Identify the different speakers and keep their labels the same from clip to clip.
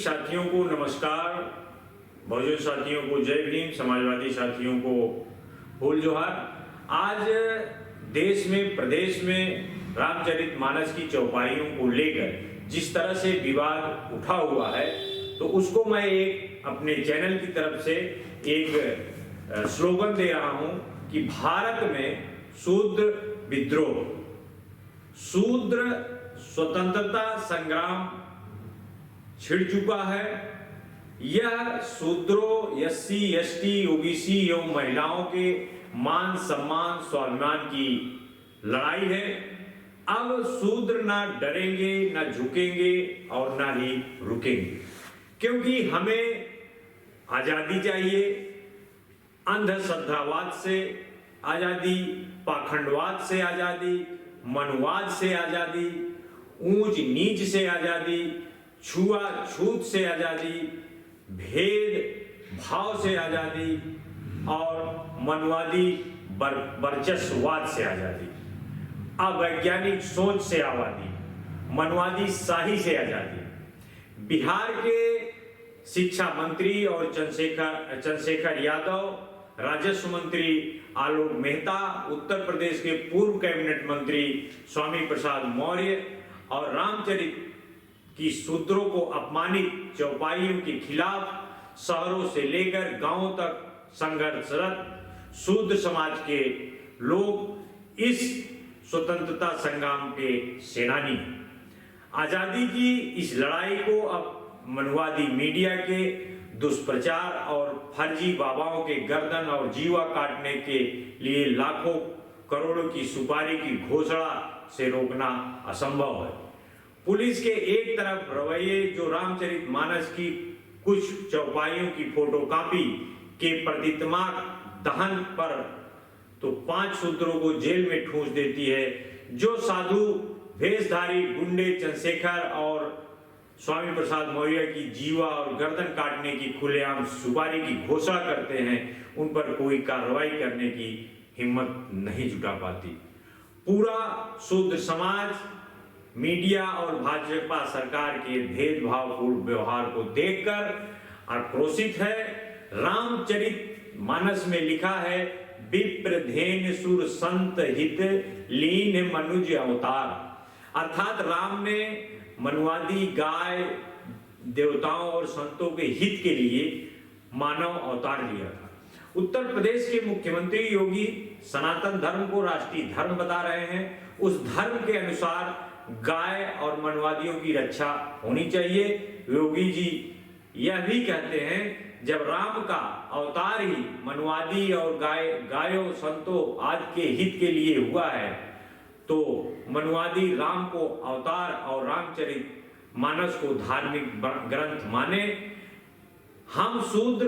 Speaker 1: साथियों को नमस्कार, बहुजन साथियों को जय भीम, समाजवादी साथियों को फूल जोहार। आज देश में प्रदेश में रामचरितमानस की चौपाइयों को लेकर जिस तरह से विवाद उठा हुआ है, तो उसको मैं एक अपने चैनल की तरफ से एक स्लोगन दे रहा हूं कि भारत में शूद्र विद्रोह, शूद्र स्वतंत्रता संग्राम छिड़ चुका है। यह शूद्रों, एससी, एसटी, ओबीसी एवं महिलाओं के मान सम्मान स्वाभिमान की लड़ाई है। अब शूद्र ना डरेंगे, ना झुकेंगे और ना ही रुकेंगे, क्योंकि हमें आजादी चाहिए। अंधश्रद्धावाद से आजादी, पाखंडवाद से आजादी, मनवाद से आजादी, ऊंच नीच से आजादी, छुआछूत से आजादी, भेद भाव से आजादी और मनवादी वर्चस्ववाद से आजादी, अवैज्ञानिक सोच से आजादी, मनवादी शाही से आजादी। बिहार के शिक्षा मंत्री और चंद्रशेखर यादव, राजस्व मंत्री आलोक मेहता, उत्तर प्रदेश के पूर्व कैबिनेट मंत्री स्वामी प्रसाद मौर्य और रामचरित की शूद्रों को अपमानित चौपाइयों के खिलाफ शहरों से लेकर गांवों तक संघर्षरत शूद्र समाज के लोग इस स्वतंत्रता संग्राम के सेनानी हैं। आजादी की इस लड़ाई को अब मनवादी मीडिया के दुष्प्रचार और फर्जी बाबाओं के गर्दन और जीवा काटने के लिए लाखों करोड़ों की सुपारी की घोषणा से रोकना असंभव है। पुलिस के एक तरफ रवैये जो रामचरितमानस की कुछ चौपाइयों की फोटोकॉपी के प्रतीकात्मक दहन पर तो 5 शूद्रों को जेल में ठूंस देती है, जो साधु वेशधारी गुंडे चंद्रशेखर और स्वामी प्रसाद मौर्य की जीवा और गर्दन काटने की खुलेआम सुपारी की घोषणा करते हैं, उन पर कोई कार्रवाई करने की हिम्मत नहीं जुटा पाती। पूरा शूद्र समाज मीडिया और भाजपा सरकार के भेदभावपूर्ण व्यवहार को देखकर आक्रोशित है। रामचरितमानस में लिखा है, विप्रधेन सुर संत हित लीन मनुज अवतार, अर्थात राम ने मनवादी गाय देवताओं और संतों के हित के लिए मानव अवतार लिया था। उत्तर प्रदेश के मुख्यमंत्री योगी सनातन धर्म को राष्ट्रीय धर्म बता रहे हैं। उस धर्म के अनुसार गाय और मनवादियों की रक्षा होनी चाहिए। योगी जी यह भी कहते हैं, जब राम का अवतार ही मनवादी और गायों संतों आदि के हित के लिए हुआ है, तो मनवादी राम को अवतार और रामचरितमानस को धार्मिक ग्रंथ माने। हम शूद्र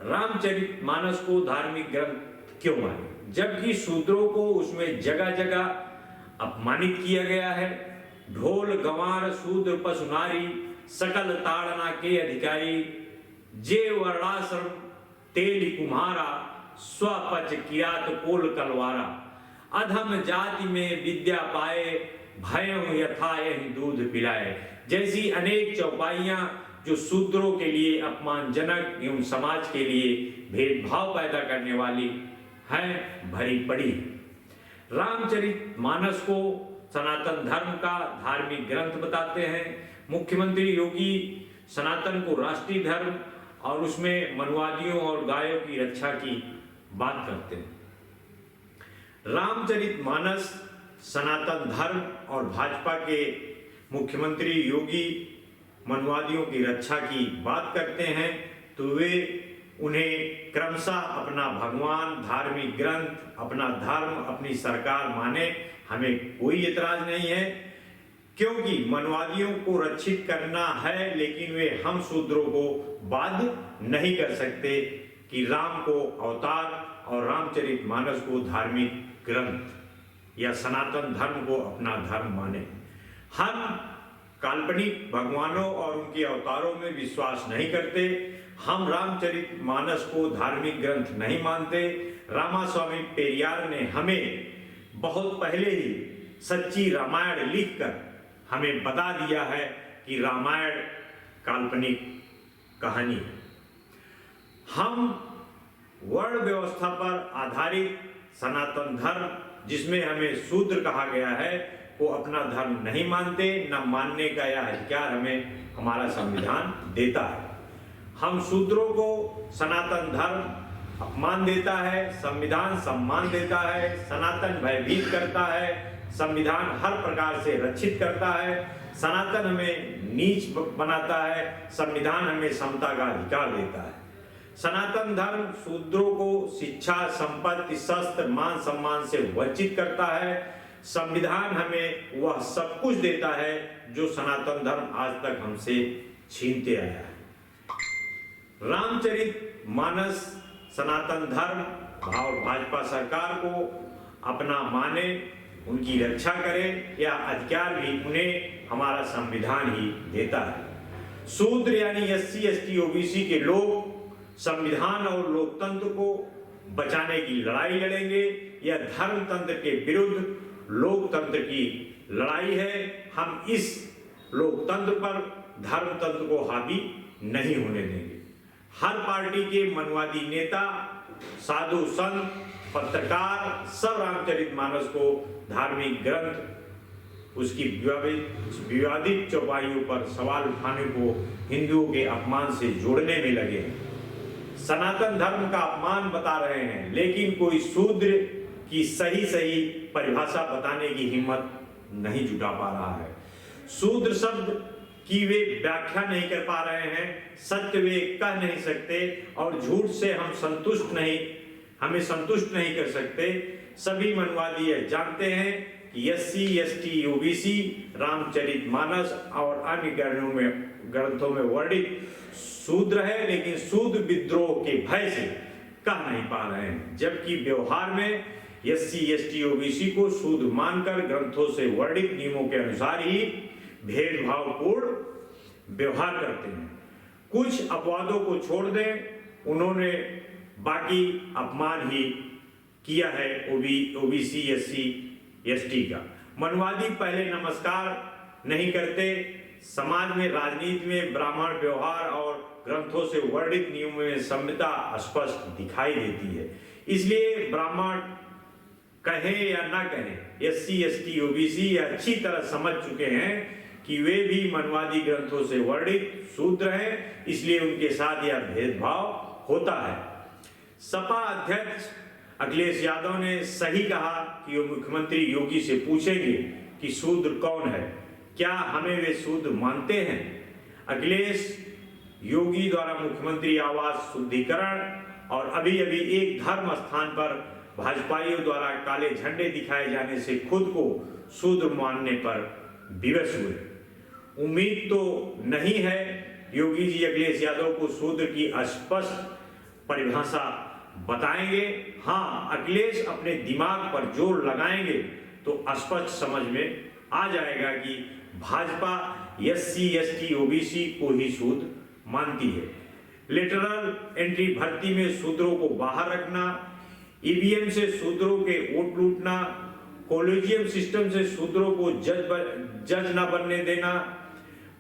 Speaker 1: रामचरितमानस को धार्मिक ग्रंथ क्यों माने, जबकि शूद्रों को उसमें जगह जगह अपमानित किया गया है। ढोल गंवार शूद्र पशु नारी, सकल ताड़ना के अधिकारी, जे वर्णाश्रम तेल कुम्हारा, स्वपच किरात कोल कलवारा, अधम जाति में विद्या पाए, भय यथा यही दूध पिलाए, जैसी अनेक चौपाइयां जो शूद्रों के लिए अपमानजनक एवं समाज के लिए भेदभाव पैदा करने वाली हैं, भरी पड़ी। रामचरितमानस को सनातन धर्म का धार्मिक ग्रंथ बताते हैं। मुख्यमंत्री योगी सनातन को राष्ट्रीय धर्म और उसमें मनवादियों और गायों की रक्षा की बात करते हैं। रामचरितमानस सनातन धर्म और भाजपा के मुख्यमंत्री योगी मनवादियों की रक्षा की बात करते हैं, तो वे उन्हें क्रमशः अपना भगवान, धार्मिक ग्रंथ, अपना धर्म, अपनी सरकार माने, हमें कोई एतराज नहीं है, क्योंकि मनवादियों को रक्षित करना है, लेकिन वे हम शूद्रों को बाध्य नहीं कर सकते कि राम को अवतार और रामचरितमानस को धार्मिक ग्रंथ या सनातन धर्म को अपना धर्म माने। हम काल्पनिक भगवानों और उनके अवतारों में विश्वास नहीं करते। हम रामचरितमानस को धार्मिक ग्रंथ नहीं मानते। रामास्वामी पेरियार ने हमें बहुत पहले ही सच्ची रामायण लिखकर हमें बता दिया है कि रामायण काल्पनिक कहानी है। हम वर्ण व्यवस्था पर आधारित सनातन धर्म, जिसमें हमें शूद्र कहा गया है, को अपना धर्म नहीं मानते, न मानने का यह अधिकार हमें हमारा संविधान देता है। हम शूद्रों को सनातन धर्म अपमान देता है, संविधान सम्मान देता है, सनातन भयभीत करता है, संविधान हर प्रकार से रक्षित करता है, सनातन हमें नीच बनाता है, संविधान हमें समता का अधिकार देता है। सनातन धर्म शूद्रों को शिक्षा, संपत्ति, शस्त्र, मान सम्मान से वंचित करता है। संविधान हमें वह सब कुछ देता है जो सनातन धर्म आज तक हमसे छीनते आया है। रामचरितमानस सनातन धर्म और भाजपा सरकार को अपना माने, उनकी रक्षा करे, यह अधिकार भी उन्हें हमारा संविधान ही देता है। शूद्र यानी SC, ST, OBC के लोग संविधान और लोकतंत्र को बचाने की लड़ाई लड़ेंगे। यह धर्मतंत्र के विरुद्ध लोकतंत्र की लड़ाई है। हम इस लोकतंत्र पर धर्मतंत्र को हावी नहीं होने देंगे। हर पार्टी के मनवादी नेता, साधु संत, पत्रकार सब रामचरितमानस को धार्मिक ग्रंथ, उसकी विवादित चौपाइयों पर सवाल उठाने को हिंदुओं के अपमान से जोड़ने में लगे हैं। सनातन धर्म का अपमान बता रहे हैं, लेकिन कोई शूद्र की सही परिभाषा बताने की हिम्मत नहीं जुटा पा रहा है। शूद्र शब्द की वे व्याख्या नहीं कर पा रहे हैं, सत्य वे कह नहीं सकते, और झूठ से हमें संतुष्ट नहीं कर सकते। सभी मनवादी यह जानते हैं कि SC, ST, OBC रामचरितमानस और अन्य ग्रंथों में वर्णित शूद्र है, लेकिन शूद्र विद्रोह के भय से कह नहीं पा रहे हैं, जबकि व्यवहार में SC, ST, OBC को शूद्र मानकर ग्रंथों से वर्णित नियमों के अनुसार ही भेदभावपूर्ण व्यवहार करते हैं। कुछ अपवादों को छोड़ दें, उन्होंने बाकी अपमान ही किया है OBC, SC, ST का। मनवादी पहले नमस्कार नहीं करते। समाज में, राजनीति में ब्राह्मण व्यवहार और ग्रंथों से वर्णित नियमों में संहिता स्पष्ट दिखाई देती है। इसलिए ब्राह्मण कहें या ना कहें, SC, ST, OBC अच्छी तरह समझ चुके हैं कि वे भी मनवादी ग्रंथों से वर्णित शूद्र हैं, इसलिए उनके साथ यह भेदभाव होता है। सपा अध्यक्ष अखिलेश यादव ने सही कहा कि वो मुख्यमंत्री योगी से पूछेंगे कि शूद्र कौन है, क्या हमें वे शूद्र मानते हैं। अखिलेश योगी द्वारा मुख्यमंत्री आवास शुद्धिकरण और अभी एक धर्म स्थान पर भाजपाइयों द्वारा काले झंडे दिखाए जाने से खुद को शूद्र मानने पर विवश हुए। उम्मीद तो नहीं है योगी जी अखिलेश यादव को शूद्र की स्पष्ट परिभाषा बताएंगे। हाँ, अखिलेश अपने दिमाग पर जोर लगाएंगे तो स्पष्ट समझ में आ जाएगा कि भाजपा SC, ST, OBC को ही शूद्र मानती है। लेटरल एंट्री भर्ती में शूद्रों को बाहर रखना, EVM से शूद्रों के वोट लूटना, कॉलेजियम सिस्टम से शूद्रों को जज न बनने देना,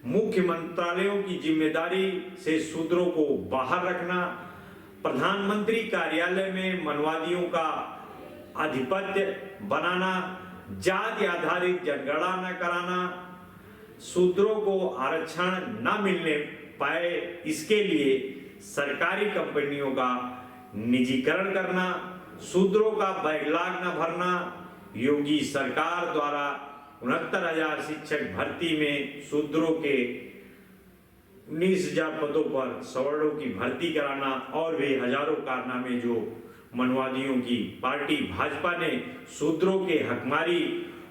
Speaker 1: मुख्य मंत्रालयों की जिम्मेदारी से शूद्रों को बाहर रखना, प्रधानमंत्री कार्यालय में मनवादियों का आधिपत्य बनाना, जाति आधारित जनगणना न कराना, शूद्रों को आरक्षण न मिलने पाए इसके लिए सरकारी कंपनियों का निजीकरण करना, शूद्रों का बैकलॉग न भरना, योगी सरकार द्वारा 69,000 शिक्षक भर्ती में शूद्रों के 19,000 पदों पर सवर्णों की भर्ती कराना और भी हजारों कारनामे जो मनवादियों की पार्टी भाजपा ने शूद्रों के हकमारी,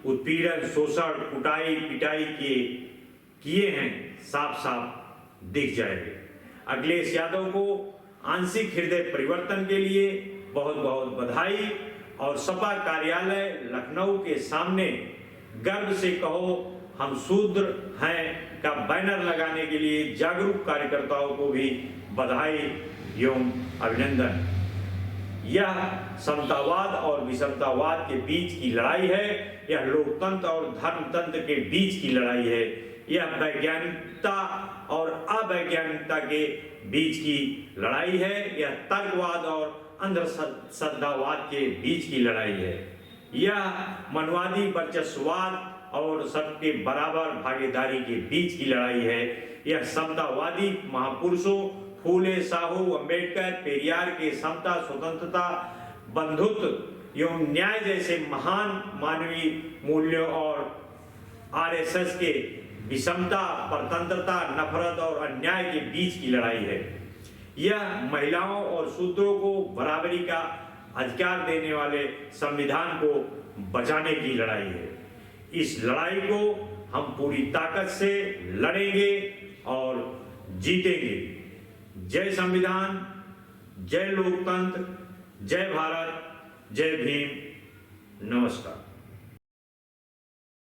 Speaker 1: उत्पीड़न, शोषण, कुटाई, पिटाई किए हैं, साफ साफ दिख जाएंगे। अखिलेश यादव को आंशिक हृदय परिवर्तन के लिए बहुत बहुत बधाई और सपा कार्यालय लखनऊ के सामने गर्व से कहो हम शूद्र हैं का बैनर लगाने के लिए जागरूक कार्यकर्ताओं को भी बधाई एवं अभिनंदन। यह समतावाद और विषमतावाद के बीच की लड़ाई है, यह लोकतंत्र और धर्मतंत्र के बीच की लड़ाई है। यह वैज्ञानिकता और अवैज्ञानिकता के बीच की लड़ाई है। यह तर्कवाद और अंधश्रद्धावाद के बीच की लड़ाई है। यह मनवादी वर्चस्ववाद और सबके बराबर भागीदारी के बीच की लड़ाई है। यह समतावादी महापुरुषों फूले, साहू, अंबेडकर, पेरियार के समता, स्वतंत्रता, बंधुत्व एवं न्याय जैसे महान मानवीय मूल्यों और आरएसएस के विषमता, परतंत्रता, नफरत और अन्याय के बीच की लड़ाई है। यह महिलाओं और शूद्रों को बराबरी का अधिकार देने वाले संविधान को बचाने की लड़ाई है। इस लड़ाई को हम पूरी ताकत से लड़ेंगे और जीतेंगे। जय संविधान, जय लोकतंत्र, जय भारत, जय भीम, नमस्कार।